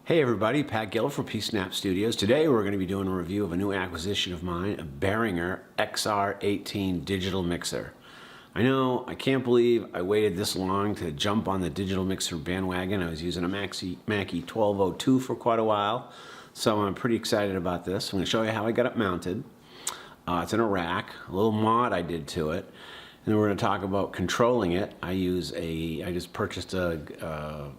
Hey everybody, Pat Gill for P-Snap Studios. Today we're going to be doing a review of a new acquisition of mine, a Behringer XR18 digital mixer. I know, I can't believe I waited this long to jump on the digital mixer bandwagon. I was using a Mackie 1202 for quite a while, so I'm pretty excited about this. I'm going to show you how I got it mounted. It's in a rack, a little mod I did to it. And then we're going to talk about controlling it. I just purchased a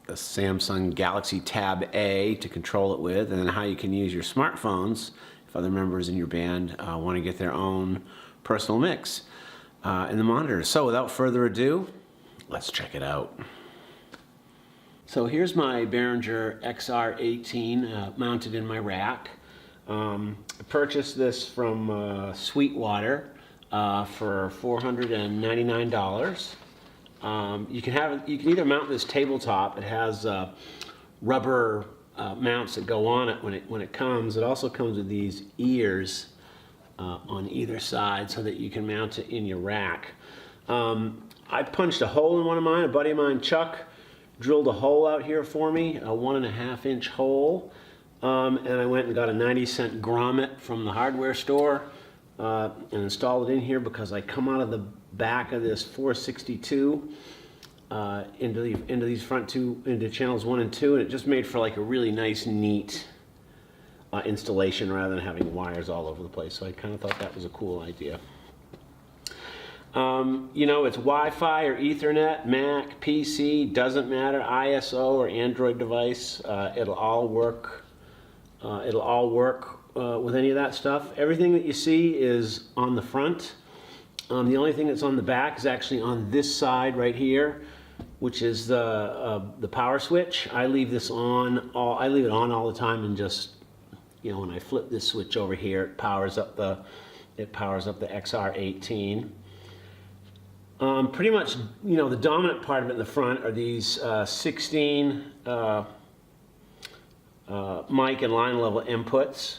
Samsung Galaxy Tab A to control it with, and then how you can use your smartphones if other members in your band want to get their own personal mix in the monitors. So without further ado, let's check it out. So here's my Behringer XR18 mounted in my rack. I purchased this from Sweetwater for $499. You can either mount this tabletop. It has rubber mounts that go on it when it comes. It also comes with these ears on either side so that you can mount it in your rack. I punched a hole in one of mine. A buddy of mine, Chuck, drilled a hole out here for me, a 1.5 inch hole, and I went and got a 90-cent grommet from the hardware store and installed it in here because I come out of the back of this 462 into these front two, into channels 1 and 2, and it just made for like a really nice, neat installation rather than having wires all over the place. So I kind of thought that was a cool idea. You know, it's Wi-Fi or Ethernet, Mac, PC, doesn't matter, ISO or Android device. It'll all work. With any of that stuff. Everything that you see is on the front. The only thing that's on the back is actually on this side right here, which is the power switch. I leave this on. I leave it on all the time, and just, you know, when I flip this switch over here, it powers up the XR18. Pretty much, you know, the dominant part of it in the front are these 16 mic and line level inputs.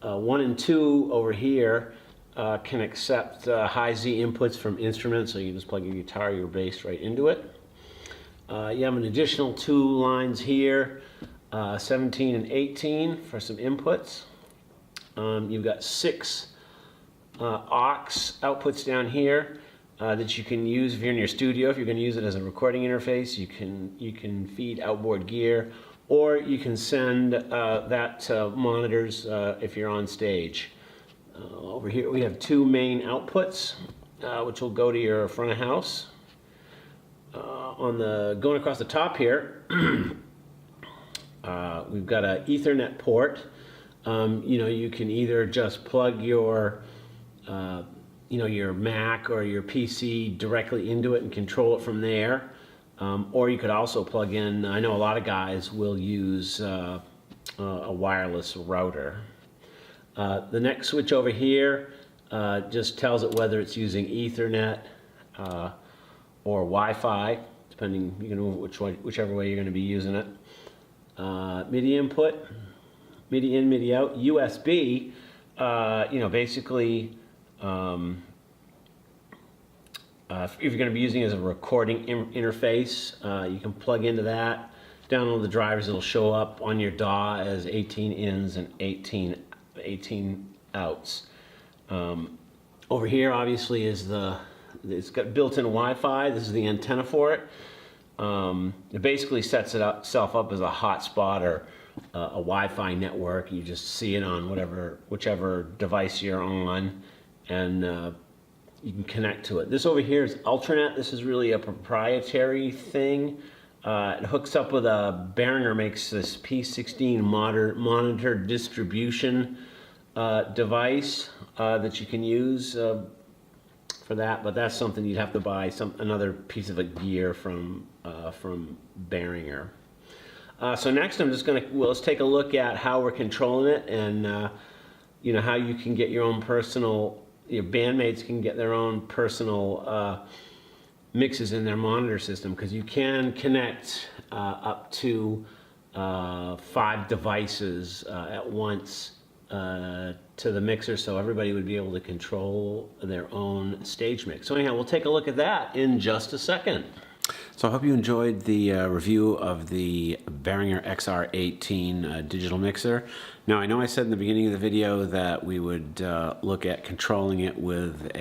1 and 2 over here can accept high Z inputs from instruments, so you can just plug your guitar or your bass right into it. You have an additional 2 lines here, 17 and 18 for some inputs. You've got 6 aux outputs down here that you can use if you're in your studio. If you're going to use it as a recording interface, you can feed outboard gear, or you can send that to monitors if you're on stage. Over here we have 2 main outputs, which will go to your front of house. Going across the top here, we've got an Ethernet port. You know, you can either just plug your your Mac or your PC directly into it and control it from there. Or you could also plug in, I know a lot of guys will use a wireless router. The next switch over here just tells it whether it's using Ethernet or Wi-Fi, depending, you know, whichever way you're going to be using it. MIDI input, MIDI in, MIDI out, USB. You know, basically, if you're going to be using it as a recording interface, you can plug into that, download the drivers. It'll show up on your DAW as 18 ins and 18 outs. Over here, obviously, it's got built-in Wi-Fi. This is the antenna for it. It basically sets itself up as a hotspot or a Wi-Fi network. You just see it on whichever device you're on, and you can connect to it. This over here is Ultranet. This is really a proprietary thing. It hooks up with Behringer makes this P16 monitor distribution device that you can use for that, but that's something you'd have to buy another piece of gear from Behringer. So next, let's take a look at how we're controlling it, and you know, how you can get your own your bandmates can get their own personal mixes in their monitor system, because you can connect up to 5 devices at once to the mixer, so everybody would be able to control their own stage mix. So anyhow, we'll take a look at that in just a second. So I hope you enjoyed the review of the Behringer XR18 digital mixer. Now I know I said in the beginning of the video that we would look at controlling it with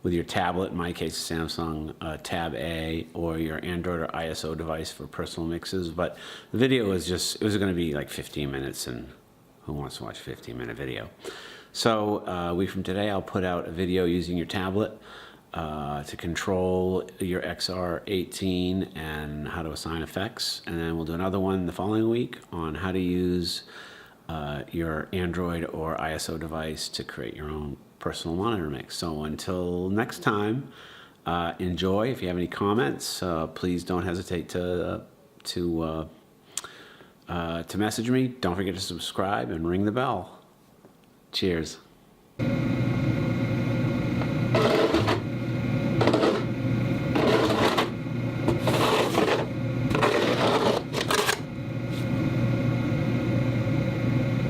with your tablet, in my case Samsung Tab A, or your Android or ISO device for personal mixes, but the video was it was going to be like 15 minutes, and who wants to watch a 15-minute video? So week from today I'll put out a video using your tablet to control your XR18 and how to assign effects, and then we'll do another one the following week on how to use your Android or ISO device to create your own personal monitor mix. So until next time, enjoy. If you have any comments, please don't hesitate to message me. Don't forget to subscribe and ring the bell. Cheers.